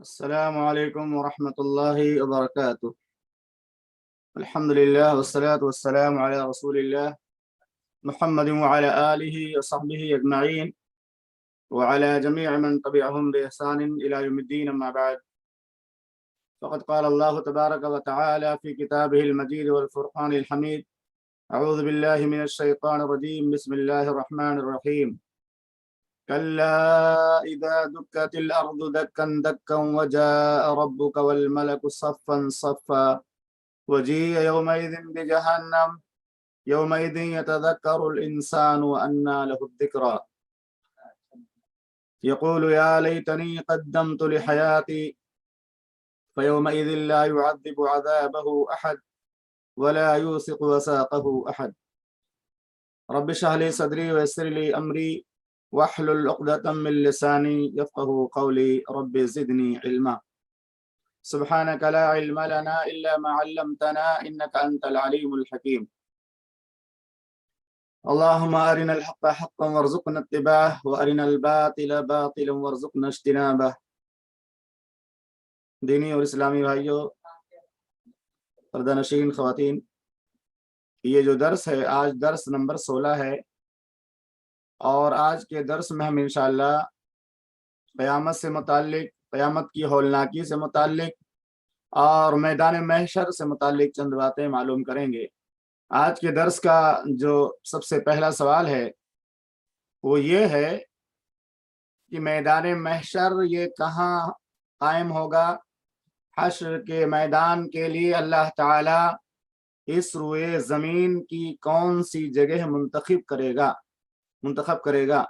السلام علیکم ورحمۃ اللہ وبرکاتہ۔ الحمد للہ والصلاة والسلام علی رسول اللہ محمد وعلى آلہ وصحبہ اجمعین وعلى جميع من تبعهم بإحسان إلى يوم الدين، أما بعد فقد قال الله تبارك وتعالى في كتابه المجيد والفرقان الحميد: أعوذ بالله من الشيطان الرجيم، بسم الله الرحمن الرحيم. كلا إذا دكت الأرض دكا دكا وجاء ربك والملك صفا صفا وجيء يومئذ بجهنم يومئذ يتذكر الإنسان وأنى له الذكرى يقول يا ليتني قدمت لحياتي فيومئذ لا يعذب عذابه أحد ولا يوثق وثاقه أحد. رب اشرح لي صدري ويسر لي أمري واحلل عقدة من لساني يفقهوا قولي رب زدني علما. سبحانك لا علم لنا إلا ما علمتنا إنك أنت العليم الحكيم. اللهم أرنا الحق حقا وارزقنا اتباعه وأرنا الباطل باطلا وارزقنا اجتنابه. دینی اور اسلامی بھائیوں، پردہ نشین خواتین، یہ جو درس ہے آج درس نمبر 16 ہے، اور آج کے درس میں ہم انشاءاللہ قیامت سے متعلق، قیامت کی ہولناکی سے متعلق اور میدان محشر سے متعلق چند باتیں معلوم کریں گے۔ آج کے درس کا جو سب سے پہلا سوال ہے وہ یہ ہے کہ میدان محشر یہ کہاں قائم ہوگا؟ حشر کے میدان کے لیے اللہ تعالی اس روئے زمین کی کون سی جگہ منتخب کرے گا؟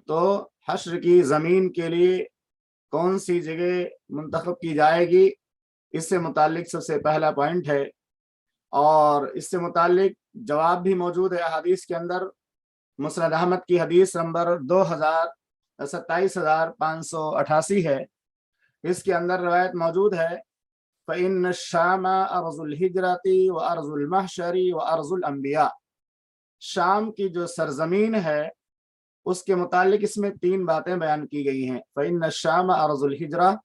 تو حشر کی زمین کے لیے کون سی جگہ منتخب کی جائے گی، اس سے متعلق سب سے پہلا پوائنٹ ہے، اور اس سے متعلق جواب بھی موجود ہے حدیث کے اندر۔ مسند احمد کی حدیث نمبر 27788 ہے، اس کے اندر روایت موجود ہے: فَإِنَّ الشَّامَ أَرْضُ الْحِجْرَةِ وَأَرْضُ الْمَحْشَرِ وَأَرْضُ الْأَنْبِيَاءِ۔ شام کی جو سرزمین ہے اس کے متعلق اس میں 3 باتیں بیان کی گئی ہیں۔ فَإِنَّ الشَّامَ أَرْضُ الْحِجْرَةِ،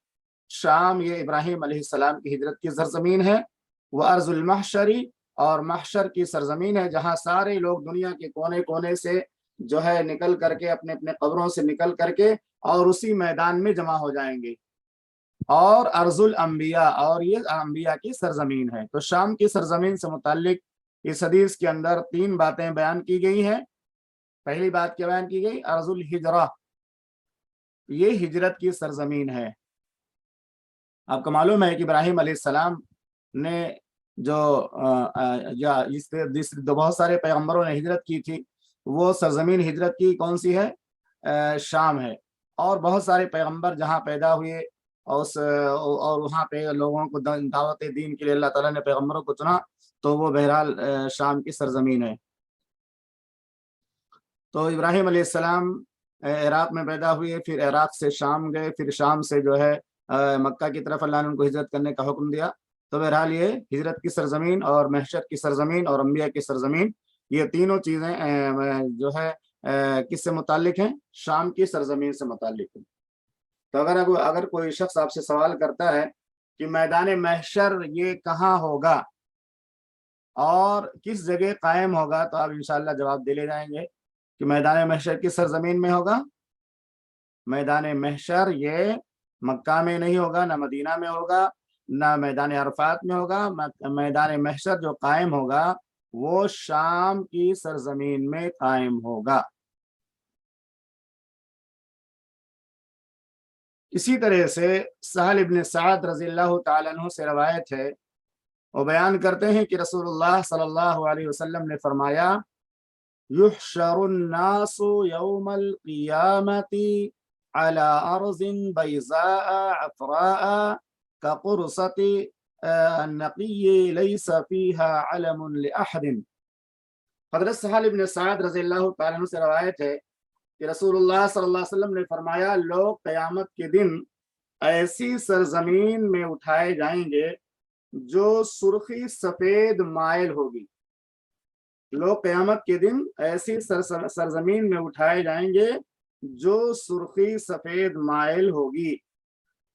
شام یہ ابراہیم علیہ السلام کی ہجرت کی سرزمین ہے، وَأَرْضُ الْمَحْشَرِ، اور محشر کی سرزمین ہے، جہاں سارے لوگ دنیا کے کونے کونے سے جو ہے نکل کر کے اپنے اپنے قبروں سے نکل کر کے اور اسی میدان میں جمع ہو جائیں گے۔ اور ارض الانبیاء، اور یہ انبیاء کی سرزمین ہے۔ تو شام کی سرزمین سے متعلق اس حدیث کے اندر 3 باتیں بیان کی گئی ہیں۔ پہلی بات کیا بیان کی گئی؟ ارض الحجرہ، یہ ہجرت کی سرزمین ہے۔ آپ کو معلوم ہے کہ ابراہیم علیہ السلام نے جو بہت سارے پیغمبروں نے ہجرت کی تھی، وہ سرزمین ہجرت کی کون سی ہے؟ شام ہے۔ اور بہت سارے پیغمبر جہاں پیدا ہوئے اور وہاں پہ لوگوں کو دعوت دین کے لیے اللہ تعالیٰ نے پیغمبروں کو چنا، تو وہ بہرحال شام کی سرزمین ہے۔ تو ابراہیم علیہ السلام عراق میں پیدا ہوئے، پھر عراق سے شام گئے، پھر شام سے جو ہے مکہ کی طرف اللہ نے ان کو ہجرت کرنے کا حکم دیا۔ تو بہرحال یہ ہجرت کی سرزمین اور محشر کی سرزمین اور انبیاء کی سرزمین، یہ تینوں چیزیں جو ہے کس سے متعلق ہیں؟ شام کی سرزمین سے متعلق ہیں۔ تو اگر کوئی شخص آپ سے سوال کرتا ہے کہ میدان محشر یہ کہاں ہوگا اور کس جگہ قائم ہوگا، تو آپ انشاءاللہ جواب دے لے جائیں گے کہ میدان محشر کی سرزمین میں ہوگا۔ میدان محشر یہ مکہ میں نہیں ہوگا، نہ مدینہ میں ہوگا، نہ میدان عرفات میں ہوگا۔ میدان محشر جو قائم ہوگا وہ شام کی سرزمین میں قائم ہوگا۔ اسی طرح سے سہل ابن سعد رضی اللہ تعالیٰ عنہ سے روایت ہے، وہ بیان کرتے ہیں کہ رسول اللہ صلی اللہ علیہ وسلم نے فرمایا: یحشر الناس یوم القیامت علی ارض بیضاء عفراء کقرصۃ النقی لیس فیہا علم لأحد۔ حضرت سہل ابن سعد رضی اللہ تعالیٰ عنہ سے روایت ہے کہ رسول اللہ صلی اللہ علیہ وسلم نے فرمایا: لوگ قیامت کے دن ایسی سرزمین میں اٹھائے جائیں گے جو سرخی سفید مائل ہوگی۔ لوگ قیامت کے دن ایسی سرزمین میں اٹھائے جائیں گے جو سرخی سفید مائل ہوگی۔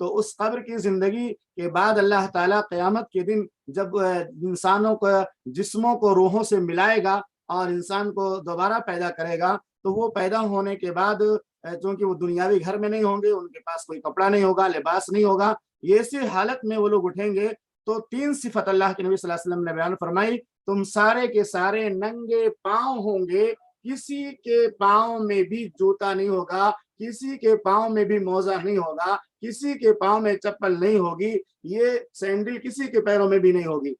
تو اس قبر کی زندگی کے بعد اللہ تعالیٰ قیامت کے دن جب انسانوں کو جسموں کو روحوں سے ملائے گا اور انسان کو دوبارہ پیدا کرے گا، تو وہ پیدا ہونے کے بعد چونکہ وہ دنیاوی گھر میں نہیں ہوں گے، ان کے پاس کوئی کپڑا نہیں ہوگا، لباس نہیں ہوگا، یہ ایسی حالت میں وہ لوگ اٹھیں گے تو 3 صفت اللہ کے نبی صلی اللہ علیہ وسلم نے بیان فرمائی، تم سارے کے سارے ننگے پاؤں ہوں گے، کسی کے پاؤں میں بھی جوتا نہیں ہوگا، کسی کے پاؤں میں بھی موزہ نہیں ہوگا، کسی کے پاؤں میں چپل نہیں ہوگی، یہ سینڈل کسی کے پیروں میں بھی نہیں ہوگی۔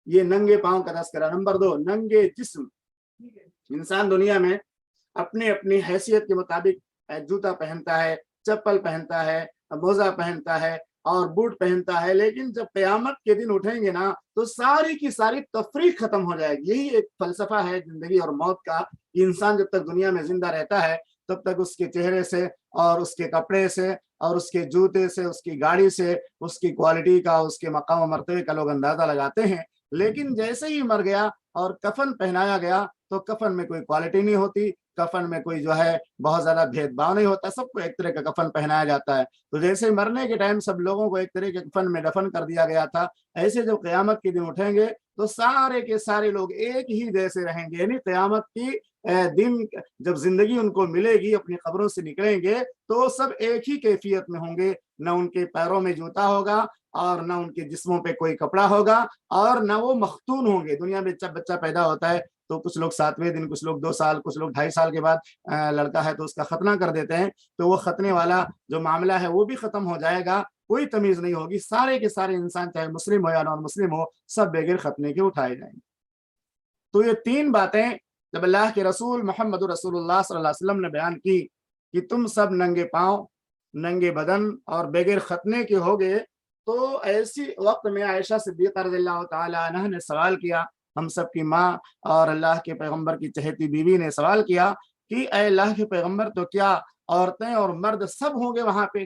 یہ ننگے پاؤں کا تذکرہ۔ نمبر 2، ننگے جسم۔ انسان دنیا میں اپنے اپنی حیثیت کے مطابق جوتا پہنتا ہے، چپل پہنتا ہے، موزہ پہنتا ہے اور بوٹ پہنتا ہے، لیکن جب قیامت کے دن اٹھیں گے نا تو ساری کی ساری تفریق ختم ہو جائے گی۔ یہی ایک فلسفہ ہے زندگی اور موت کا، کہ انسان جب تک دنیا میں زندہ رہتا ہے تب تک اس کے چہرے سے اور اس کے کپڑے سے اور اس کے جوتے سے، اس کی گاڑی سے، اس کی کوالٹی کا، اس کے مقام و مرتبے کا لوگ اندازہ لگاتے ہیں، لیکن جیسے ہی مر گیا اور کفن پہنایا گیا تو کفن میں کوئی کوالٹی نہیں ہوتی، کفن میں کوئی جو ہے بہت زیادہ بھید بھاؤ نہیں ہوتا، سب کو ایک طرح کا کفن پہنایا جاتا ہے۔ تو جیسے مرنے کے ٹائم سب لوگوں کو ایک طرح کے کفن میں دفن کر دیا گیا تھا، ایسے جب قیامت کے دن اٹھیں گے تو سارے کے سارے لوگ ایک ہی جیسے رہیں گے، یعنی قیامت کی دن جب زندگی ان کو ملے گی، اپنی قبروں سے نکلیں گے تو سب ایک ہی کیفیت میں ہوں گے، نہ ان کے پیروں میں جوتا ہوگا اور نہ ان کے جسموں پہ کوئی کپڑا ہوگا اور نہ وہ مختون ہوں گے۔ دنیا میں جب بچہ پیدا ہوتا ہے تو کچھ لوگ 7ویں دن، کچھ لوگ 2 سال، کچھ لوگ 2.5 سال کے بعد لڑکا ہے تو اس کا ختنہ کر دیتے ہیں، تو وہ ختنے والا جو معاملہ ہے وہ بھی ختم ہو جائے گا، کوئی تمیز نہیں ہوگی، سارے کے سارے انسان چاہے مسلم ہو یا نان مسلم ہو، سب بغیر ختنے کے اٹھائے جائیں گے۔ تو یہ 3 باتیں جب اللہ کے رسول محمد رسول اللہ صلی اللہ علیہ وسلم نے بیان کی کہ تم سب ننگے پاؤں، ننگے بدن اور بغیر ختنے کے ہوگے، تو ایسی وقت میں عائشہ صدیقہ رضی اللہ تعالی عنہ نے سوال کیا، ہم سب کی ماں اور اللہ کے پیغمبر کی چہیتی بیوی نے سوال کیا کہ اے اللہ کے پیغمبر، تو کیا عورتیں اور مرد سب ہوں گے وہاں پہ؟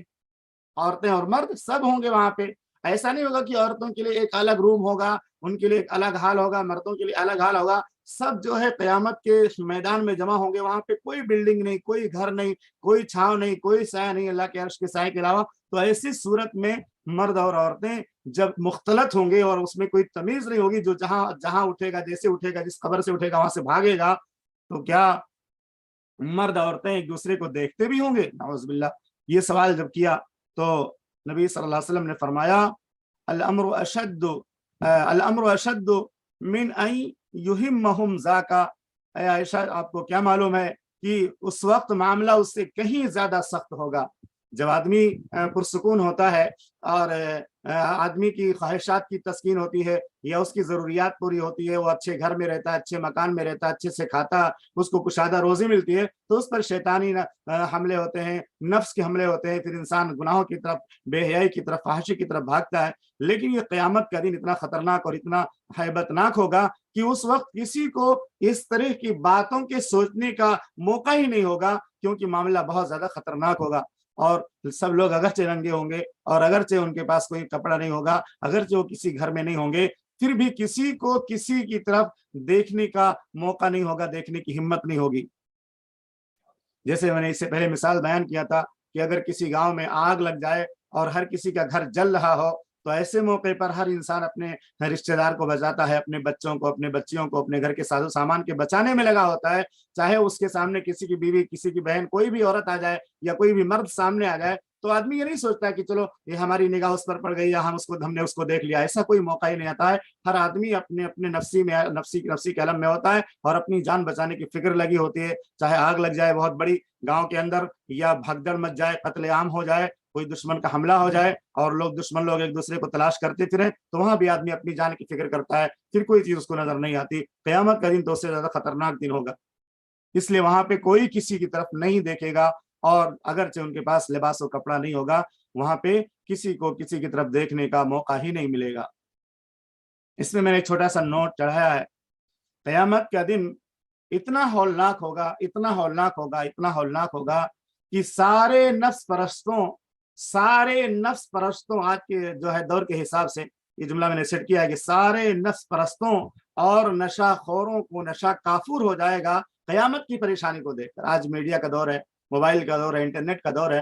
عورتیں اور مرد سب ہوں گے وہاں پہ؟ ایسا نہیں ہوگا کہ عورتوں کے لیے ایک الگ روم ہوگا، ان کے لیے ایک الگ حال ہوگا، مردوں کے لیے الگ حال ہوگا، سب جو ہے قیامت کے میدان میں جمع ہوں گے، وہاں پہ کوئی بلڈنگ نہیں، کوئی گھر نہیں، کوئی چھاؤں نہیں، کوئی سایہ نہیں اللہ کے عرش کے سائے کے علاوہ۔ تو ایسی صورت میں مرد اور عورتیں جب مختلط ہوں گے اور اس میں کوئی تمیز نہیں ہوگی، جو جہاں اٹھے گا، جیسے اٹھے گا، جس قبر سے اٹھے گا وہاں سے بھاگے گا، تو کیا مرد عورتیں ایک دوسرے کو دیکھتے بھی ہوں گے؟ نعوذ باللہ۔ یہ سوال جب کیا تو نبی صلی اللہ علیہ وسلم نے فرمایا الامر اشد من ان یہمہم ذاکا، اے عائشہ آپ کو کیا معلوم ہے کہ اس وقت معاملہ اس سے کہیں زیادہ سخت ہوگا۔ جب آدمی پرسکون ہوتا ہے اور آدمی کی خواہشات کی تسکین ہوتی ہے یا اس کی ضروریات پوری ہوتی ہے، وہ اچھے گھر میں رہتا ہے، اچھے مکان میں رہتا ہے، اچھے سے کھاتا، اس کو کشادہ روزی ملتی ہے، تو اس پر شیطانی حملے ہوتے ہیں، نفس کے حملے ہوتے ہیں، پھر انسان گناہوں کی طرف، بے حیائی کی طرف، فحاشی کی طرف بھاگتا ہے۔ لیکن یہ قیامت کا دن اتنا خطرناک اور اتنا ہیبت ناک ہوگا کہ اس وقت کسی کو اس طرح کی باتوں کے سوچنے کا موقع ہی نہیں ہوگا، کیونکہ معاملہ بہت زیادہ خطرناک ہوگا۔ اور سب لوگ اگرچہ ننگے ہوں گے اور اگرچہ ان کے پاس کوئی کپڑا نہیں ہوگا، اگرچہ وہ کسی گھر میں نہیں ہوں گے، پھر بھی کسی کو کسی کی طرف دیکھنے کا موقع نہیں ہوگا، دیکھنے کی ہمت نہیں ہوگی۔ جیسے میں نے اس سے پہلے مثال بیان کیا تھا کہ اگر کسی گاؤں میں آگ لگ جائے اور ہر کسی کا گھر جل رہا ہو تو ایسے موقع پر ہر انسان اپنے رشتہ دار کو بچاتا ہے، اپنے بچوں کو، اپنے بچیوں کو، اپنے گھر کے ساز و سامان کے بچانے میں لگا ہوتا ہے، چاہے اس کے سامنے کسی کی بیوی، کسی کی بہن، کوئی بھی عورت آ جائے یا کوئی بھی مرد سامنے آ جائے تو آدمی یہ نہیں سوچتا کہ چلو یہ ہماری نگاہ اس پر پڑ گئی یا ہم نے اس کو دیکھ لیا، ایسا کوئی موقع ہی نہیں آتا ہے۔ ہر آدمی اپنے اپنے نفسی کے عالم میں ہوتا ہے اور اپنی جان بچانے کی فکر لگی ہوتی ہے، چاہے آگ لگ جائے بہت بڑی گاؤں کے اندر، یا بھگدڑ مچ جائے، قتل عام ہو جائے، کوئی دشمن کا حملہ ہو جائے اور دشمن لوگ ایک دوسرے کو تلاش کرتے پھریں، تو وہاں بھی آدمی اپنی جان کی فکر کرتا ہے، پھر کوئی چیز اس کو نظر نہیں آتی۔ قیامت کا دن تو اس سے زیادہ خطرناک دن ہوگا، اس لیے وہاں پہ کوئی کسی کی طرف نہیں دیکھے گا، اور اگرچہ ان کے پاس لباس و کپڑا نہیں ہوگا، وہاں پہ کسی کو کسی کی طرف دیکھنے کا موقع ہی نہیں ملے گا۔ اس میں نے ایک چھوٹا سا نوٹ چڑھایا ہے، قیامت کا دن اتنا ہولناک ہوگا، اتنا ہولناک ہوگا، اتنا ہولناک ہوگا کہ سارے نفس پرستوں آج کے جو ہے دور کے حساب سے یہ جملہ میں نے سیٹ کیا ہے کہ سارے نفس پرستوں اور نشہ خوروں کو نشہ کافور ہو جائے گا قیامت کی پریشانی کو دیکھ کر۔ آج میڈیا کا دور ہے، موبائل کا دور ہے، انٹرنیٹ کا دور ہے،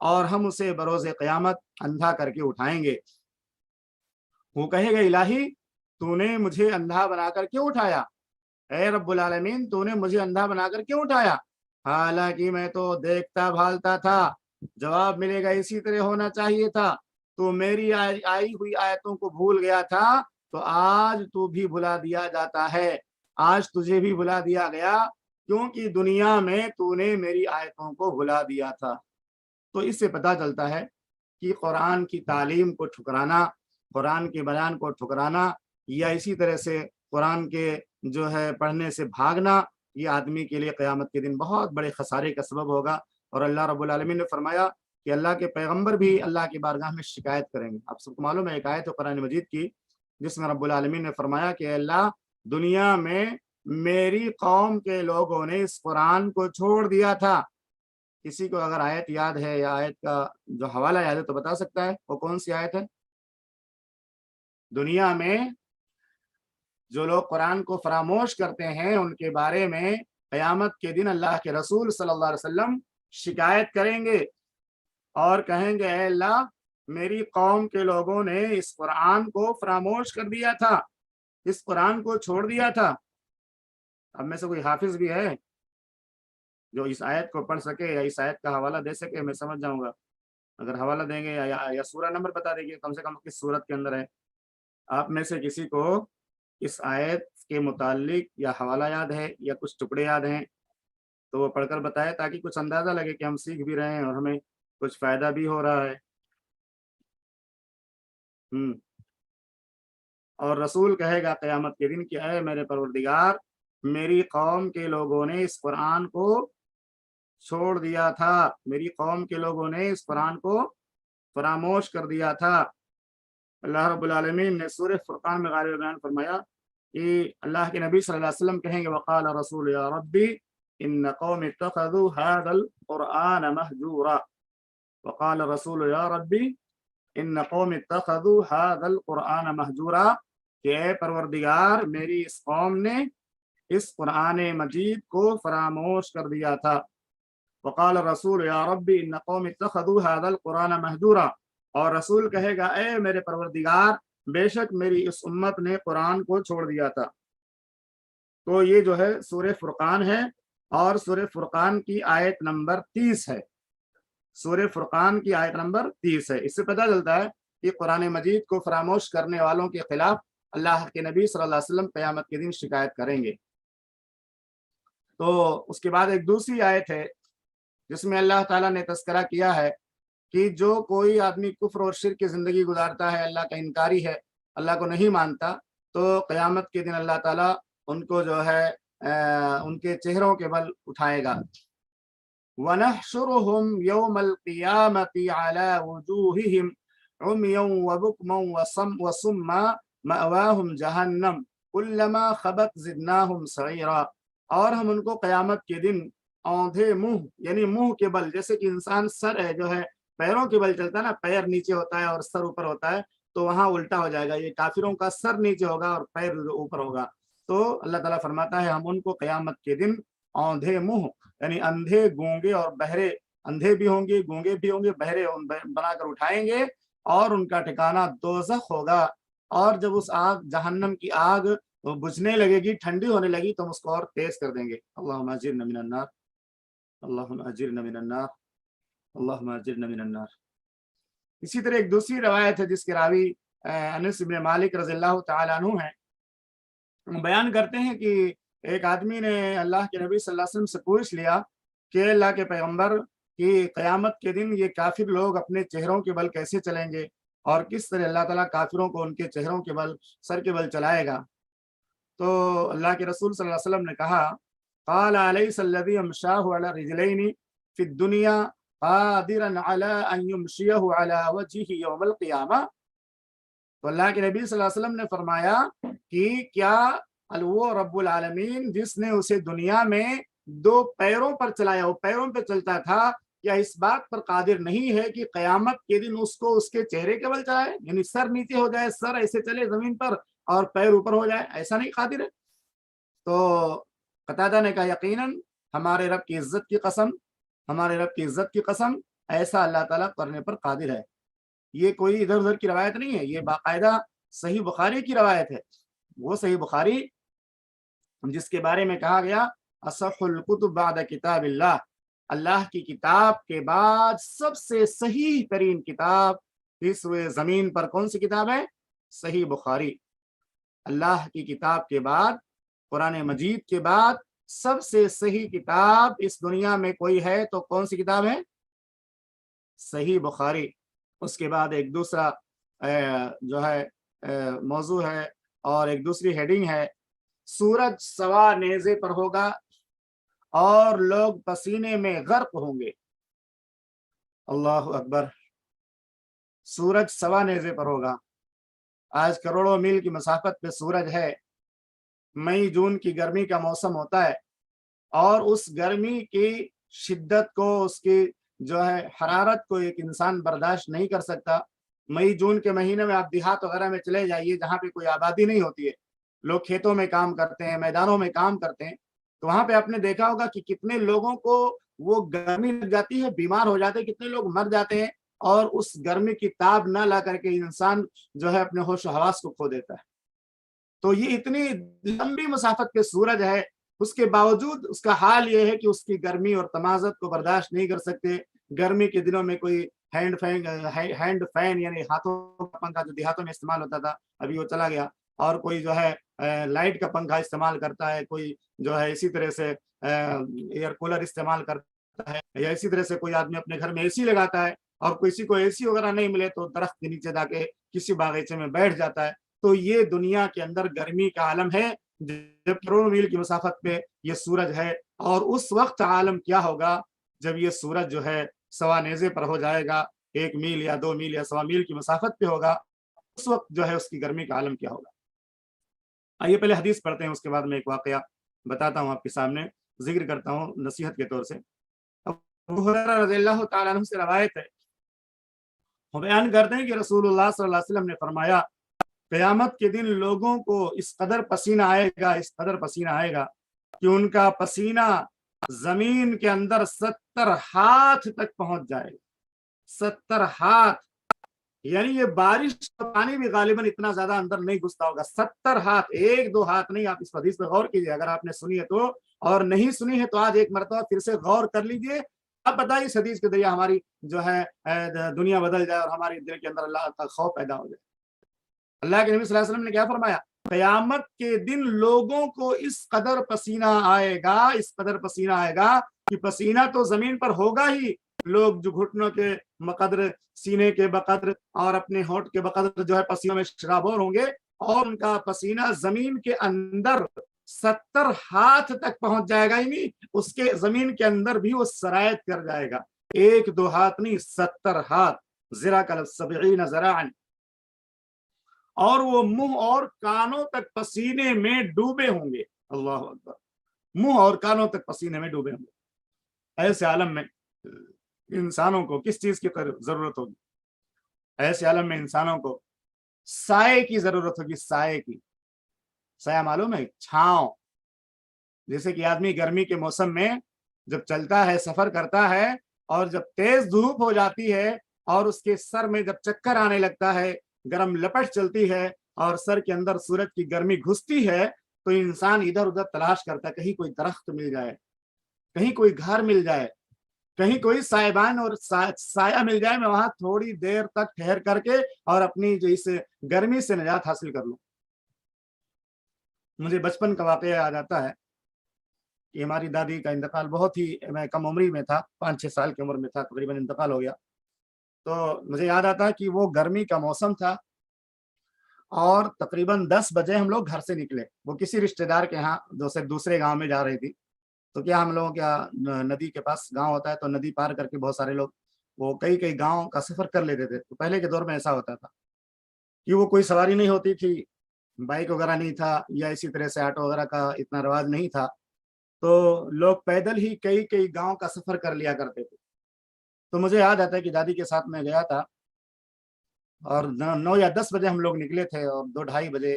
اور ہم اسے بروز قیامت اندھا کر کے اٹھائیں گے۔ وہ کہے گا الہی تو نے مجھے اندھا بنا کر کیوں اٹھایا، اے رب العالمین تو نے مجھے اندھا بنا کر کیوں اٹھایا، حالانکہ میں تو دیکھتا بھالتا تھا۔ جواب ملے گا اسی طرح ہونا چاہیے تھا، تو میری آئی ہوئی آیتوں کو بھول گیا تھا، تو آج تو بھی بھلا دیا جاتا ہے، آج تجھے بھی بھلا دیا گیا، کیونکہ دنیا میں تو نے میری آیتوں کو بھلا دیا تھا۔ تو اس سے پتہ چلتا ہے کہ قرآن کی تعلیم کو ٹھکرانا، قرآن کے بیان کو ٹھکرانا، یا اسی طرح سے قرآن کے جو ہے پڑھنے سے بھاگنا، یہ آدمی کے لیے قیامت کے دن بہت بڑے خسارے کا سبب ہوگا۔ اور اللہ رب العالمین نے فرمایا کہ اللہ کے پیغمبر بھی اللہ کی بارگاہ میں شکایت کریں گے۔ آپ سب کو معلوم ہے ایک آیت ہے قرآن مجید کی جس میں رب العالمین نے فرمایا کہ اللہ دنیا میں میری قوم کے لوگوں نے اس قرآن کو چھوڑ دیا تھا۔ کسی کو اگر آیت یاد ہے یا آیت کا جو حوالہ یاد ہے تو بتا سکتا ہے وہ کون سی آیت ہے؟ دنیا میں جو لوگ قرآن کو فراموش کرتے ہیں ان کے بارے میں قیامت کے دن اللہ کے رسول صلی اللہ علیہ وسلم شکایت کریں گے اور کہیں گے اے اللہ میری قوم کے لوگوں نے اس قرآن کو فراموش کر دیا تھا، اس قرآن کو چھوڑ دیا تھا۔ اب میں سے کوئی حافظ بھی ہے جو اس آیت کو پڑھ سکے یا اس آیت کا حوالہ دے سکے؟ میں سمجھ جاؤں گا اگر حوالہ دیں گے یا سورہ نمبر بتا دیں گے کم سے کم کس سورت کے اندر ہے۔ آپ میں سے کسی کو اس آیت کے متعلق یا حوالہ یاد ہے یا کچھ ٹکڑے یاد ہیں تو وہ پڑھ کر بتائے تاکہ کچھ اندازہ لگے کہ ہم سیکھ بھی رہے ہیں اور ہمیں کچھ فائدہ بھی ہو رہا ہے۔ اور رسول کہے گا قیامت کے دن کہ اے میرے پروردگار میری قوم کے لوگوں نے اس قرآن کو چھوڑ دیا تھا، میری قوم کے لوگوں نے اس قرآن کو فراموش کر دیا تھا۔ اللہ رب العالمین نے سورہ فرقان میں غالب بیان فرمایا کہ اللہ کے نبی صلی اللہ علیہ وسلم کہیں گے وقال رسول یا ربی ان قوم اتخذوا هذا القرآن مهجورا، وقال رسول یا ربی ان قوم اتخذوا هذا القرآن مهجورا، کہ اے پروردگار میری اس قوم نے اس قرآن مجید کو فراموش کر دیا تھا۔ وقال رسول یا ربی ان قوم اتخذوا هذا القرآن مهجورا، اور رسول کہے گا اے میرے پروردگار بے شک میری اس امت نے قرآن کو چھوڑ دیا تھا۔ تو یہ جو ہے سورہ فرقان ہے اور سورہ فرقان کی آیت نمبر 30 ہے، سورہ فرقان کی آیت نمبر 30 ہے۔ اس سے پتہ چلتا ہے کہ قرآن مجید کو فراموش کرنے والوں کے خلاف اللہ کے نبی صلی اللہ علیہ وسلم قیامت کے دن شکایت کریں گے۔ تو اس کے بعد ایک دوسری آیت ہے جس میں اللہ تعالیٰ نے تذکرہ کیا ہے کہ جو کوئی آدمی کفر اور شرک کی زندگی گزارتا ہے، اللہ کا انکاری ہے، اللہ کو نہیں مانتا، تو قیامت کے دن اللہ تعالیٰ ان کو جو ہے ان کے چہروں کے بل اٹھائے گا۔ وَنَحْشُرُهُمْ يَوْمَ الْقِيَامَةِ عَلَى وُجُوهِهِمْ عُمْيًا وَبُكْمًا وَصُمًّا مَأْوَاهُمْ جَهَنَّمُ كُلَّمَا خَبَتْ زِدْنَاهُمْ سَعِيرًا، اور ہم ان کو قیامت کے دن اوندھے منہ یعنی منہ کے بل، جیسے کہ انسان سر ہے جو ہے پیروں کے بل چلتا ہے نا، پیر نیچے ہوتا ہے اور سر اوپر ہوتا ہے، تو وہاں الٹا ہو جائے گا، یہ کافروں کا سر نیچے ہوگا اور پیر اوپر ہوگا۔ تو اللہ تعالیٰ فرماتا ہے ہم ان کو قیامت کے دن اوندھے منہ یعنی اندھے گونگے اور بہرے، اندھے بھی ہوں گے گونگے بھی ہوں گے بہرے بنا کر اٹھائیں گے، اور ان کا ٹھکانہ دوزخ ہوگا۔ اور جب اس آگ جہنم کی آگ بجھنے لگے گی، ٹھنڈی ہونے لگی، تو ہم اس کو اور تیز کر دیں گے۔ اللہم اجرنا من النار، اللہم اجرنا من النار، اللہم اجرنا من النار۔ اسی طرح ایک دوسری روایت ہے جس کے راوی انس بن مالک رضی اللہ تعالیٰ عنہ ہیں، بیان کرتے ہیں کہ ایک آدمی نے اللہ کے نبی صلی اللہ علیہ وسلم سے پوچھ لیا کہ اللہ کے پیغمبر کہ قیامت کے دن یہ کافر لوگ اپنے چہروں کے بل کیسے چلیں گے، اور کس طرح اللہ تعالیٰ کافروں کو ان کے چہروں کے بل، سر کے بل چلائے گا؟ تو اللہ کے رسول صلی اللہ علیہ وسلم نے کہا قال علیس الذی امشاہ علی رجلین فی الدنیا قادرا علی ان یمشیہ علی وجہہ یوم القیامہ۔ تو اللہ کے نبی صلی اللہ علیہ وسلم نے فرمایا کہ کیا وہ رب العالمین جس نے اسے دنیا میں 2 پیروں پر چلایا، وہ پیروں پہ چلتا تھا، کیا اس بات پر قادر نہیں ہے کہ قیامت کے دن اس کو اس کے چہرے کے بل چلائے، یعنی سر نیچے ہو جائے، سر ایسے چلے زمین پر اور پیر اوپر ہو جائے؟ ایسا نہیں قادر ہے؟ تو قتادہ نے کہا یقیناً ہمارے رب کی عزت کی قسم، ہمارے رب کی عزت کی قسم ایسا اللہ تعالیٰ کرنے پر قادر ہے۔ یہ کوئی ادھر ادھر کی روایت نہیں ہے، یہ باقاعدہ صحیح بخاری کی روایت ہے۔ وہ صحیح بخاری جس کے بارے میں کہا گیا اصح الکتب بعد کتاب اللہ، اللہ کی کتاب کے بعد سب سے صحیح ترین کتاب اس زمین پر کون سی کتاب ہے؟ صحیح بخاری۔ اللہ کی کتاب کے بعد، قرآن مجید کے بعد سب سے صحیح کتاب اس دنیا میں کوئی ہے تو کون سی کتاب ہے؟ صحیح بخاری۔ اس کے بعد ایک دوسرا جو ہے موضوع ہے اور ایک دوسری ہیڈنگ ہے، سورج سوا نیزے پر ہوگا اور لوگ پسینے میں غرق ہوں گے۔ اللہ اکبر، سورج سوا نیزے پر ہوگا۔ آج کروڑوں میل کی مسافت پہ سورج ہے، مئی جون کی گرمی کا موسم ہوتا ہے اور اس گرمی کی شدت کو، اس کی جو ہے حرارت کو ایک انسان برداشت نہیں کر سکتا۔ مئی جون کے مہینے میں آپ دیہات وغیرہ میں چلے جائیے جہاں پہ کوئی آبادی نہیں ہوتی ہے، لوگ کھیتوں میں کام کرتے ہیں، میدانوں میں کام کرتے ہیں، تو وہاں پہ آپ نے دیکھا ہوگا کہ کتنے لوگوں کو وہ گرمی لگ جاتی ہے، بیمار ہو جاتے ہیں، کتنے لوگ مر جاتے ہیں، اور اس گرمی کی تاب نہ لا کر کے انسان جو ہے اپنے ہوش و حواس کو کھو دیتا ہے۔ تو یہ اتنی لمبی مسافت پہ سورج ہے، اس کے باوجود اس کا حال یہ ہے کہ اس کی گرمی اور تمازت کو برداشت نہیں کر سکتے۔ گرمی کے دنوں میں کوئی ہینڈ فین یعنی ہاتھوں کا پنکھا جو دیہاتوں میں استعمال ہوتا تھا ابھی وہ چلا گیا، اور کوئی جو ہے لائٹ کا پنکھا استعمال کرتا ہے، کوئی جو ہے اسی طرح سے ایئر کولر استعمال کرتا ہے، یا اسی طرح سے کوئی آدمی اپنے گھر میں اے سی لگاتا ہے، اور کسی کو اے سی وغیرہ نہیں ملے تو درخت کے نیچے جا کے کسی باغیچے میں بیٹھ جاتا ہے۔ تو یہ دنیا کے اندر گرمی کا عالم ہے جب کروڑوں میل کی مسافت پہ یہ سورج ہے، اور اس وقت عالم کیا ہوگا جب یہ سورج جو ہے سوا نیزے پر ہو جائے گا، 1 میل یا 2 میل یا سوا میل کی مسافت پہ ہوگا، اس وقت جو ہے اس کی گرمی کا عالم کیا ہوگا۔ آئیے پہلے حدیث پڑھتے ہیں، اس کے بعد میں ایک واقعہ بتاتا ہوں آپ کے سامنے، ذکر کرتا ہوں نصیحت کے طور سے۔ ابو ہریرہ رضی اللہ تعالیٰ عنہ سے روایت ہے، وہ بیان کرتے ہیں کہ رسول اللہ صلی اللہ علیہ وسلم نے فرمایا، قیامت کے دن لوگوں کو اس قدر پسینہ آئے گا، اس قدر پسینہ آئے گا کہ ان کا پسینہ زمین کے اندر 70 ہاتھ تک پہنچ جائے گا۔ 70 ہاتھ، یعنی یہ بارش کا پانی بھی غالباً اتنا زیادہ اندر نہیں گھستا ہوگا۔ 70 ہاتھ، 1 2 ہاتھ نہیں۔ آپ اس حدیث پہ غور کیجئے، اگر آپ نے سنی ہے تو، اور نہیں سنی ہے تو آج ایک مرتبہ پھر سے غور کر لیجئے۔ اب بتائیے اس حدیث کے ذریعے ہماری جو ہے دنیا بدل جائے اور ہمارے دل کے اندر اللہ کا خوف پیدا ہو جائے۔ اللہ کے نبی صلی اللہ علیہ وسلم نے کیا فرمایا؟ قیامت کے دن لوگوں کو اس قدر پسینہ آئے گا، اس قدر پسینہ آئے گا کہ پسینہ تو زمین پر ہوگا ہی، لوگ جو گھٹنوں کے بقدر، سینے کے بقدر اور اپنے ہونٹ کے بقدر جو ہے پسینہ میں شرابور ہوں گے، اور ان کا پسینہ زمین کے اندر 70 ہاتھ تک پہنچ جائے گا، یعنی اس کے زمین کے اندر بھی وہ سرایت کر جائے گا۔ 1 2 ہاتھ نہیں، 70 ہاتھ، ذرا کا 70 ذراعًا، اور وہ منہ اور کانوں تک پسینے میں ڈوبے ہوں گے۔ اللہ اکبر، منہ اور کانوں تک پسینے میں ڈوبے ہوں گے۔ ایسے عالم میں انسانوں کو کس چیز کی ضرورت ہوگی؟ ایسے عالم میں انسانوں کو سائے کی ضرورت ہوگی، سائے کی۔ سایہ معلوم ہے؟ چھاؤں۔ جیسے کہ آدمی گرمی کے موسم میں جب چلتا ہے، سفر کرتا ہے، اور جب تیز دھوپ ہو جاتی ہے اور اس کے سر میں جب چکر آنے لگتا ہے، گرم لپٹ چلتی ہے اور سر کے اندر سورج کی گرمی گھستی ہے، تو انسان ادھر ادھر تلاش کرتا ہے، کہیں کوئی درخت مل جائے، کہیں کوئی گھر مل جائے، کہیں کوئی سائبان اور سایہ مل جائے، میں وہاں تھوڑی دیر تک ٹھہر کر کے اور اپنی جو اس گرمی سے نجات حاصل کر لوں۔ مجھے بچپن کا واقعہ یاد آتا ہے کہ ہماری دادی کا انتقال بہت ہی، میں کم عمری میں تھا، 5 6 سال کی عمر میں تھا تقریباً، انتقال ہو گیا۔ تو مجھے یاد آتا ہے کہ وہ گرمی کا موسم تھا اور تقریباً 10 بجے ہم لوگ گھر سے نکلے، وہ کسی رشتہ دار کے ہاں دوسرے گاؤں میں جا رہی تھی۔ تو کیا ہم لوگوں کا ندی کے پاس گاؤں ہوتا ہے، تو ندی پار کر کے بہت سارے لوگ وہ کئی گاؤں کا سفر کر لیتے تھے۔ تو پہلے کے دور میں ایسا ہوتا تھا کہ وہ کوئی سواری نہیں ہوتی تھی، بائک وغیرہ نہیں تھا، یا اسی طرح سے آٹو وغیرہ کا اتنا رواج نہیں تھا، تو لوگ پیدل ہی کئی گاؤں کا سفر کر لیا کرتے تھے۔ تو مجھے یاد آتا ہے کہ دادی کے ساتھ میں گیا تھا، اور 9 یا 10 بجے ہم لوگ نکلے تھے، اور 2 2:30 بجے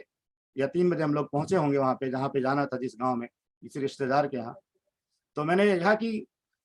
یا 3 بجے ہم لوگ پہنچے ہوں گے وہاں پہ جہاں پہ جانا تھا، جس گاؤں میں، کسی رشتہ دار کے یہاں۔ تو میں نے کہا کہ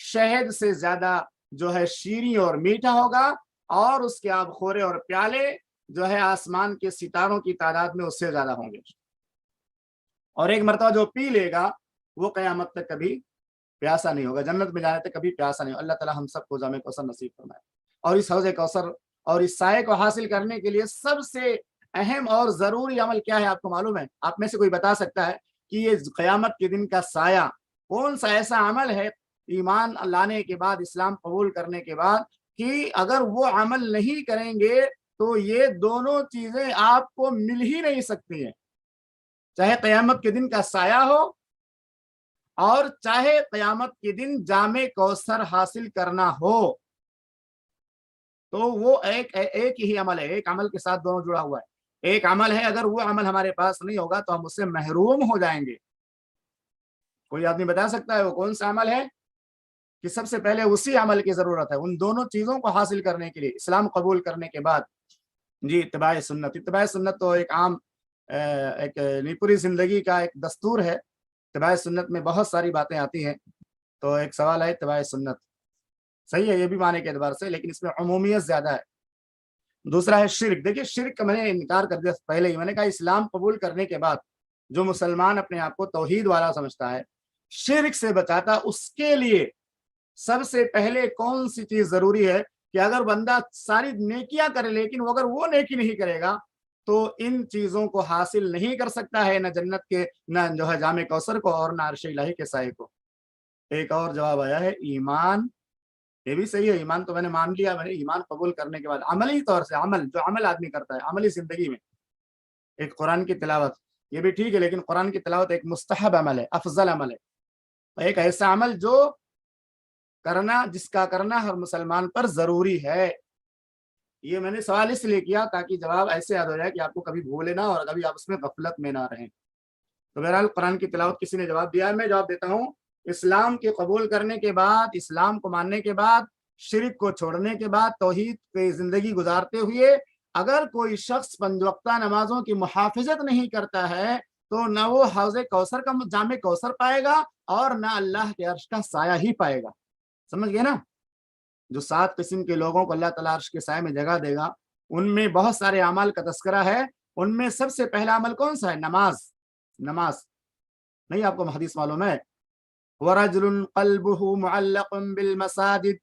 شہد سے زیادہ جو ہے شیریں اور میٹھا ہوگا، اور اس کے آب خورے اور پیالے جو ہے آسمان کے ستاروں کی تعداد میں اس سے زیادہ ہوں گے۔ اور ایک مرتبہ جو پی لے گا وہ قیامت تک کبھی پیاسا نہیں ہوگا، جنت میں جانے تک کبھی پیاسا نہیں ہوگا۔ اللہ تعالی ہم سب کو جام کوثر نصیب فرمائے۔ اور اس حوض کوثر اور اس سائے کو حاصل کرنے کے لیے سب سے اہم اور ضروری عمل کیا ہے، آپ کو معلوم ہے؟ آپ میں سے کوئی بتا سکتا ہے کہ یہ قیامت کے دن کا سایہ کون سا ایسا عمل ہے ایمان لانے کے بعد، اسلام قبول کرنے کے بعد، کہ اگر وہ عمل نہیں کریں گے تو یہ دونوں چیزیں آپ کو مل ہی نہیں سکتی ہیں، چاہے قیامت کے دن کا سایہ ہو اور چاہے قیامت کے دن جام کوثر حاصل کرنا ہو۔ تو وہ ایک ہی عمل ہے، ایک عمل کے ساتھ دونوں جڑا ہوا ہے، ایک عمل ہے، اگر وہ عمل ہمارے پاس نہیں ہوگا تو ہم اس سے محروم ہو جائیں گے۔ کوئی آدمی بتا سکتا ہے وہ کون سا عمل ہے؟ کہ سب سے پہلے اسی عمل کی ضرورت ہے ان دونوں چیزوں کو حاصل کرنے کے لیے، اسلام قبول کرنے کے بعد، جی اتباع سنت۔ اتباع سنت تو ایک عام ایک پوری زندگی کا ایک دستور ہے۔ اتباع سنت میں بہت ساری باتیں آتی ہیں، تو ایک سوال ہے اتباع سنت صحیح ہے یہ بھی معنی کے اعتبار سے، لیکن اس میں عمومیت زیادہ ہے۔ دوسرا ہے شرک۔ دیکھیے شرک کا میں نے انکار کر دیا پہلے ہی، میں نے کہا اسلام قبول کرنے کے بعد جو مسلمان اپنے آپ کو توحید والا سمجھتا ہے، شرک سے بچاتا، اس کے لیے سب سے پہلے کون سی چیز ضروری ہے کہ اگر بندہ ساری نیکیاں کرے لیکن اگر وہ نیکی نہیں کرے گا تو ان چیزوں کو حاصل نہیں کر سکتا ہے، نہ جنت کے، نہ جو ہے جام کوثر کو، اور نہ عرش الہی کے سائے کو۔ ایک اور جواب آیا ہے ایمان۔ یہ بھی صحیح ہے، ایمان تو میں نے مان لیا، میں نے ایمان قبول کرنے کے بعد عملی طور سے، عمل جو عمل آدمی کرتا ہے عملی زندگی میں، ایک قرآن کی تلاوت، یہ بھی ٹھیک ہے، لیکن قرآن کی تلاوت ایک مستحب عمل ہے، افضل عمل ہے، ایک ایسا عمل جو کرنا، جس کا کرنا ہر مسلمان پر ضروری ہے۔ یہ میں نے سوال اس لیے کیا تاکہ جواب ایسے یاد ہو جائے کہ آپ کو کبھی بھولے نہ اور کبھی آپ اس میں غفلت میں نہ رہیں۔ تو بہرحال قرآن کی تلاوت کسی نے جواب دیا ہے، میں جواب دیتا ہوں۔ اسلام کے قبول کرنے کے بعد، اسلام کو ماننے کے بعد، شرک کو چھوڑنے کے بعد، توحید کی زندگی گزارتے ہوئے اگر کوئی شخص پنج وقتہ نمازوں کی محافظت نہیں کرتا ہے تو نہ وہ حوض کوثر کا جام کوثر پائے گا اور نہ اللہ کے عرش کا سایہ ہی پائے گا۔ سمجھ گئے نا؟ جو 7 قسم کے لوگوں کو اللہ تعالیٰ عرش کے سائے میں جگہ دے گا، ان میں بہت سارے اعمال کا تذکرہ ہے، ان میں سب سے پہلا عمل کون سا ہے؟ نماز۔ نماز نہیں آپ کو حدیث معلوم ہے؟ وَرَجُلٌ قَلْبُهُ مُعَلَّقٌ بِالْمَسَاجِدِ،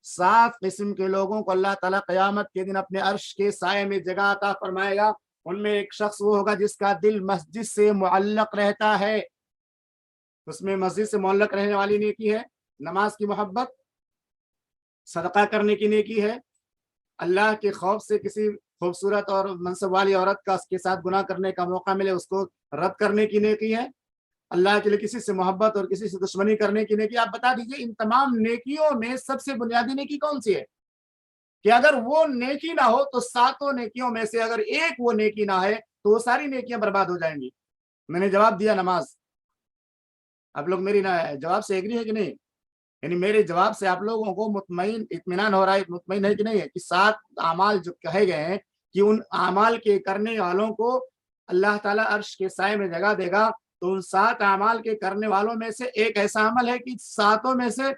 7 قسم کے لوگوں کو اللہ تعالیٰ قیامت کے دن اپنے عرش کے سائے میں جگہ عطا فرمائے گا۔ ان میں ایک شخص وہ ہوگا جس کا دل مسجد سے معلق رہتا ہے، اس میں مسجد سے معلق رہنے والی نیکی ہے نماز کی محبت، صدقہ کرنے کی نیکی ہے، اللہ کے خوف سے کسی خوبصورت اور منصب والی عورت کا اس کے ساتھ گناہ کرنے کا موقع ملے اس کو رد کرنے کی نیکی ہے، اللہ کے لیے کسی سے محبت اور کسی سے دشمنی کرنے کی نیکی۔ آپ بتا دیجئے ان تمام نیکیوں میں سب سے بنیادی نیکی کون سی ہے؟ کہ اگر وہ نیکی نہ ہو تو 7 نیکیوں میں سے اگر ایک وہ نیکی نہ ہے تو وہ ساری نیکیاں برباد ہو جائیں گی۔ میں نے جواب دیا نماز۔ آپ لوگ میری جواب سے ایگری ہے کہ نہیں؟ یعنی میرے جواب سے آپ لوگوں کو مطمئن اطمینان ہو رہا ہے، مطمئن ہے کہ نہیں ہے کہ 7 اعمال جو کہے گئے ہیں کہ ان اعمال کے کرنے والوں کو اللہ تعالیٰ عرش کے سائے میں جگہ دے گا، تو ان 7 اعمال کے کرنے والوں میں سے ایک ایسا عمل ہے کہ 7 میں سے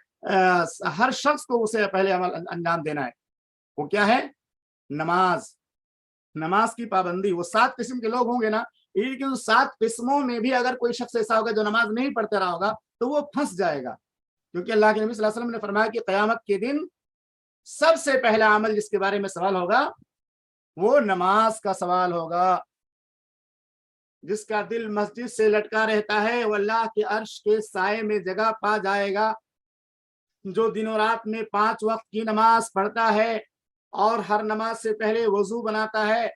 ہر شخص کو اسے پہلے عمل انجام دینا ہے۔ وہ کیا ہے؟ نماز۔ نماز کی پابندی۔ وہ 7 قسم کے لوگ ہوں گے نا، لیکن ان 7 قسموں میں بھی اگر کوئی شخص ایسا ہوگا جو نماز نہیں پڑھتا رہا ہوگا تو وہ پھنس جائے گا، کیونکہ اللہ کے نبی صلی اللہ علیہ وسلم نے فرمایا کہ قیامت کے دن سب سے پہلا عمل جس کے بارے میں سوال ہوگا وہ نماز کا سوال ہوگا۔ جس کا دل مسجد سے لٹکا رہتا ہے وہ اللہ کے عرش کے سائے میں جگہ پا جائے گا۔ جو دن و رات میں 5 وقت کی نماز پڑھتا ہے اور ہر نماز سے پہلے وضو بناتا ہے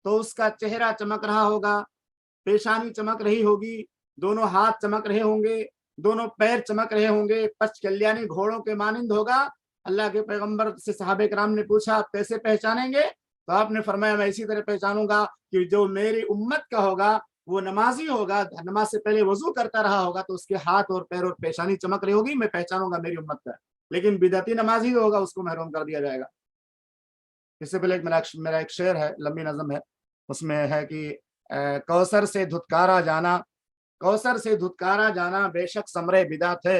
تو اس کا چہرہ چمک رہا ہوگا، پیشانی چمک رہی ہوگی، دونوں ہاتھ چمک رہے ہوں گے، دونوں پیر چمک رہے ہوں گے، پچ کلیانی گھوڑوں کے مانند ہوگا۔ اللہ کے پیغمبر سے صحابہ کرام نے پوچھا آپ کیسے پہچانیں گے؟ تو آپ نے فرمایا میں اسی طرح پہچانوں گا کہ جو میری امت کا ہوگا وہ نمازی ہوگا، نماز سے پہلے وضو کرتا رہا ہوگا تو اس کے ہاتھ اور پیر اور پیشانی چمک رہی ہوگی، میں پہچانوں گا میری امت کا۔ لیکن بدعتی نمازی ہوگا اس کو محروم کر دیا جائے گا۔ اس سے پہلے میرا ایک شعر ہے، لمبی نظم ہے، اس میں ہے کہ کوثر سے دھتکارا جانا، کوثر سے دھتکارا جانا بے شک ثمرے بدعت ہے،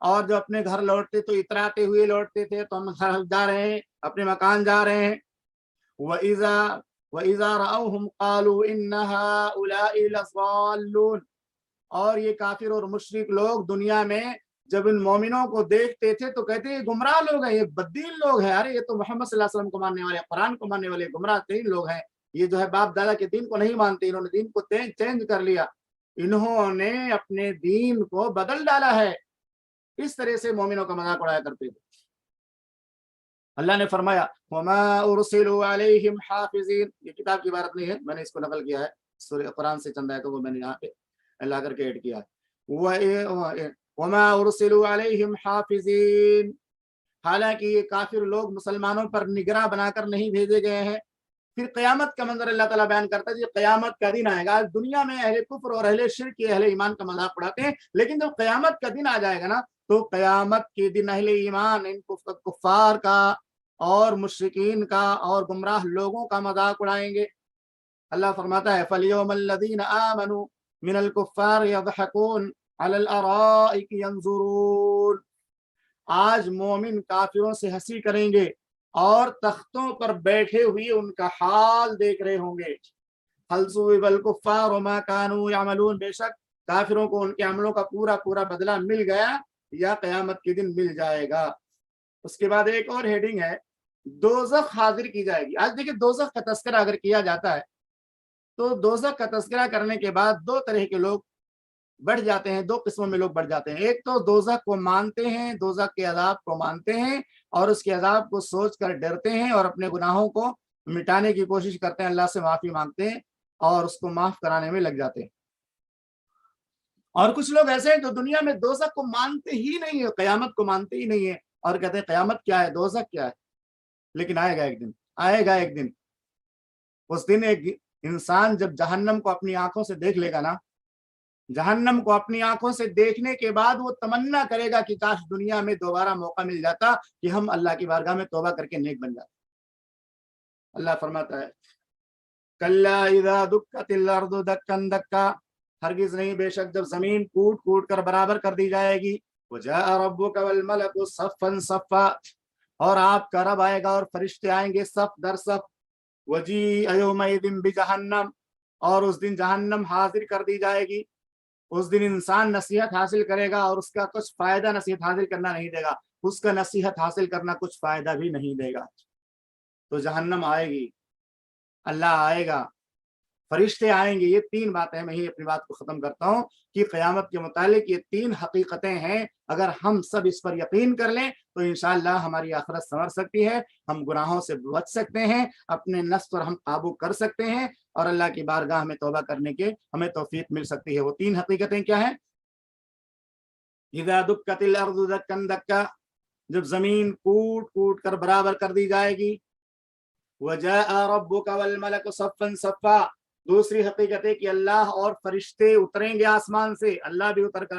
اور جو اپنے گھر لوٹتے تو اتراتے ہوئے لوٹتے تھے، تو ہم گھر جا رہے ہیں، اپنے مکان جا رہے ہیں۔ وَإِذَا رَأَوْهُمْ قَالُوا إِنَّ هَؤُلَاءِ لَضَالُّونَ، اور یہ کافر اور مشرک لوگ دنیا میں جب ان مومنوں کو دیکھتے تھے تو کہتے ہیں گمراہ لوگ ہیں، یہ بددین لوگ ہیں، ارے یہ تو محمد صلی اللہ علیہ وسلم کو ماننے والے، قرآن کو ماننے والے گمراہ ترین لوگ ہیں، یہ جو ہے باپ دادا کے دین کو نہیں مانتے، انہوں نے دین کو چینج کر لیا، انہوں نے اپنے دین کو بدل ڈالا ہے۔ اس طرح سے مومنوں کا مذاق اڑایا کرتے تھے۔ اللہ نے فرمایا وَمَا أُرْسِلُوا عَلَيْهِمْ حَافِظِينَ، یہ کتاب کی عبارت نہیں ہے، میں نے اس کو نقل کیا ہے سورہ قرآن سے چند آیتوں کو میں نے یہاں پہ لا کر کے ایڈ کیا ہے۔ وَمَا أُرْسِلُوا عَلَيْهِمْ حَافِظِينَ، حالانکہ یہ کافر لوگ مسلمانوں پر نگراں بنا کر نہیں بھیجے گئے ہیں۔ پھر قیامت کا منظر اللہ تعالیٰ بیان کرتا ہے، یہ قیامت کا دن آئے گا۔ آج دنیا میں اہل کفر اور اہل شرک اہل ایمان کا مذاق اڑاتے ہیں، لیکن جب قیامت کا دن آ جائے گا نا، تو قیامت کے دن اہل ایمان ان کفار کا اور مشرکین کا اور گمراہ لوگوں کا مذاق اڑائیں گے۔ اللہ فرماتا ہے فَالْيَوْمَ الَّذِينَ آمَنُوا مِنَ الْكُفَّارِ يَضْحَكُونَ عَلَى الْأَرَائِكِ يَنْظُرُونَ، آج مومن کافروں سے ہنسی کریں گے اور تختوں پر بیٹھے ہوئے ان کا حال دیکھ رہے ہوں گے۔ هَلْ ثُوِبَ الْكُفَّارُ مَا كَانُوا يَعْمَلُونَ، بے شک کافروں کو ان کے عملوں کا پورا پورا بدلہ مل گیا یا قیامت کے دن مل جائے گا۔ اس کے بعد ایک اور ہیڈنگ ہے، دوزخ حاضر کی جائے گی۔ آج دیکھیں دوزخ کا تذکرہ اگر کیا جاتا ہے تو دوزخ کا تذکرہ کرنے کے بعد دو طرح کے لوگ بڑھ جاتے ہیں، دو قسموں میں لوگ بڑھ جاتے ہیں۔ ایک تو دوزخ کو مانتے ہیں، دوزخ کے عذاب کو مانتے ہیں اور اس کے عذاب کو سوچ کر ڈرتے ہیں اور اپنے گناہوں کو مٹانے کی کوشش کرتے ہیں، اللہ سے معافی مانگتے ہیں اور اس کو معاف کرانے میں لگ جاتے ہیں۔ اور کچھ لوگ ایسے ہیں جو دنیا میں دوزخ کو مانتے ہی نہیں ہے، قیامت کو مانتے ہی نہیں ہے اور کہتے ہیں قیامت کیا ہے، دوزخ کیا ہے، لیکن آئے گا ایک دن، آئے گا ایک دن۔ اس دن ایک انسان جب جہنم کو اپنی آنکھوں سے دیکھ لے گا نا، جہنم کو اپنی آنکھوں سے دیکھنے کے بعد وہ تمنا کرے گا کہ کاش دنیا میں دوبارہ موقع مل جاتا کہ ہم اللہ کی بارگاہ میں توبہ کر کے نیک بن جاتے۔ اللہ فرماتا ہے کَلَّا إِذَا دُكَّتِ الْأَرْضُ دَكًّا دَكًّا، ہرگز نہیں، بے شک جب زمین کوٹ کوٹ کر برابر کر دی جائے گی، وَجَاءَ رَبُّكَ وَالْمَلَكُ صَفًّا صَفًّا، اور آپ کا رب آئے گا اور فرشتے آئیں گے صف در صف، وَجِيءَ يَوْمَئِذٍ بِجَهَنَّمَ، اور اس دن جہنم حاضر کر دی جائے گی۔ اس دن انسان نصیحت حاصل کرے گا اور اس کا کچھ فائدہ نصیحت حاصل کرنا نہیں دے گا، اس کا نصیحت حاصل کرنا کچھ فائدہ بھی نہیں دے گا۔ تو جہنم آئے گی، اللہ آئے گا، فرشتے آئیں گے، یہ تین باتیں، میں ہی اپنی بات کو ختم کرتا ہوں کہ قیامت کے متعلق یہ تین حقیقتیں ہیں، اگر ہم سب اس پر یقین کر لیں تو انشاءاللہ ہماری آخرت سنور سکتی ہے، ہم گناہوں سے بچ سکتے ہیں، اپنے نفس پر ہم قابو کر سکتے ہیں اور اللہ کی بارگاہ میں توبہ کرنے کے ہمیں توفیق مل سکتی ہے۔ وہ تین حقیقتیں کیا ہیں؟ اذا دکت الارض دکا دکا، جب زمین کوٹ کوٹ کر برابر کر دی جائے گی، وجاء ربک والملک صفا صفا، دوسری حقیقت ہے کہ اللہ اور فرشتے اتریں گے آسمان سے، اللہ بھی اتر کر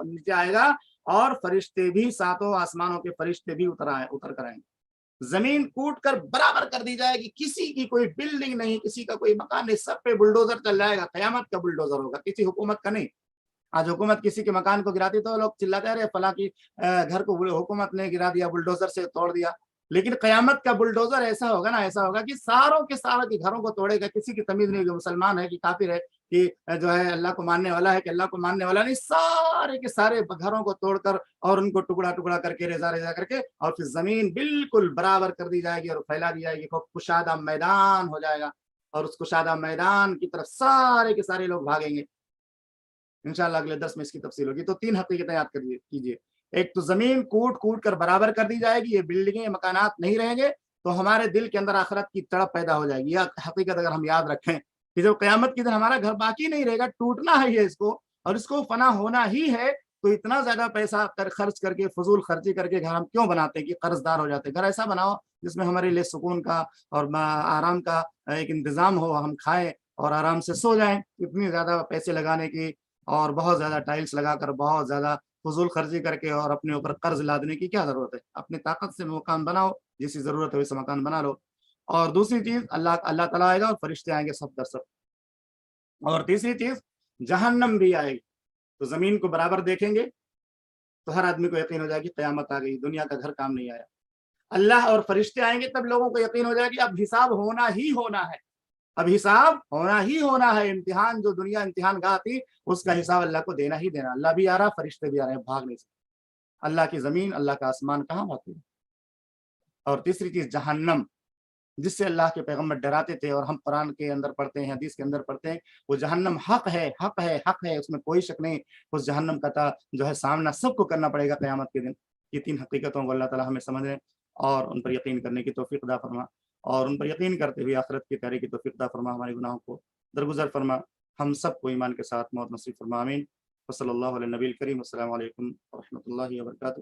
نیچے آئے گا اور فرشتے بھی، ساتوں آسمانوں کے فرشتے بھی اتر کر آئیں گے۔ زمین کوٹ کر برابر کر دی جائے گی، کسی کی کوئی بلڈنگ نہیں، کسی کا کوئی مکان نہیں، سب پہ بلڈوزر چل جائے گا، قیامت کا بلڈوزر ہوگا، کسی حکومت کا نہیں۔ آج حکومت کسی کے مکان کو گراتی تو لوگ چلاتے رہے فلاں کی گھر کو حکومت نے گرا دیا، بلڈوزر سے توڑ دیا، لیکن قیامت کا بلڈوزر ایسا ہوگا نا، ایسا ہوگا کہ ساروں کے ساروں کے گھروں کو توڑے گا، کسی کی تمیز نہیں، جو مسلمان ہے کہ کافر ہے کہ جو ہے اللہ کو ماننے والا ہے کہ اللہ کو ماننے والا نہیں، سارے کے سارے گھروں کو توڑ کر اور ان کو ٹکڑا ٹکڑا کر کے ریزہ ریزہ کر کے اور پھر زمین بالکل برابر کر دی جائے گی اور پھیلا دی جائے گی، کشادہ میدان ہو جائے گا اور اس کشادہ میدان کی طرف سارے کے سارے لوگ بھاگیں گے۔ انشاءاللہ اگلے درس میں اس کی تفصیل ہوگی۔ تو تین حقیقتیں یاد کیجیے، ایک تو زمین کوٹ کوٹ کر برابر کر دی جائے گی، یہ بلڈنگیں مکانات نہیں رہیں گے، تو ہمارے دل کے اندر آخرت کی تڑپ پیدا ہو جائے گی۔ یہ حقیقت اگر ہم یاد رکھیں کہ جب قیامت کی دن ہمارا گھر باقی نہیں رہے گا، ٹوٹنا ہے اس کو اور اس کو فنا ہونا ہی ہے، تو اتنا زیادہ پیسہ خرچ کر کے، فضول خرچی کر کے گھر ہم کیوں بناتے ہیں کہ قرض دار ہو جاتے ہیں؟ گھر ایسا بناؤ جس میں ہمارے لیے سکون کا اور آرام کا ایک انتظام ہو، ہم کھائیں اور آرام سے سو جائیں۔ اتنی زیادہ پیسے لگانے کی اور بہت زیادہ ٹائلز لگا کر بہت زیادہ فضول خرچی کر کے اور اپنے اوپر قرض لادنے کی کیا ضرورت ہے؟ اپنی طاقت سے مکان بناؤ، جیسی ضرورت ہے ویسا مکان بنا لو۔ اور دوسری چیز، اللہ تعالیٰ آئے گا اور فرشتے آئیں گے سب در سب۔ اور تیسری چیز، جہنم بھی آئے گی، تو زمین کو برابر دیکھیں گے، تو ہر آدمی کو یقین ہو جائے کہ قیامت آ گئی, دنیا کا گھر کام نہیں آیا. اللہ اور فرشتے آئیں گے تب لوگوں کو یقین ہو جائے کہ اب حساب ہونا ہی ہونا ہے, اب حساب ہونا ہی ہونا ہے. امتحان جو دنیا امتحان گاہ تھی اس کا حساب اللہ کو دینا ہی دینا. اللہ بھی آ رہا, فرشتے بھی آ رہے ہیں, بھاگ نہیں سکتے. اللہ کی زمین, اللہ کا آسمان کہاں باقی ہے. اور تیسری چیز جہنم, جس سے اللہ کے پیغمبر ڈراتے تھے, اور ہم قرآن کے اندر پڑھتے ہیں, حدیث کے اندر پڑھتے ہیں, وہ جہنم حق ہے, حق ہے, حق ہے, اس میں کوئی شک نہیں. اس جہنم کا جو ہے سامنا سب کو کرنا پڑے گا قیامت کے دن. یہ 3 حقیقتوں کو اللہ تعالیٰ ہمیں سمجھنے اور ان پر یقین کرنے کی توفیق عطا فرما, اور ان پر یقین کرتے ہوئے آخرت کی تیاری کی توفیق عطا فرما. ہمارے گناہوں کو درگزر فرما, ہم سب کو ایمان کے ساتھ موت نصیب فرما. آمین. وصلی اللہ علیہ نبی الکریم. السلام علیکم ورحمۃ اللہ وبرکاتہ.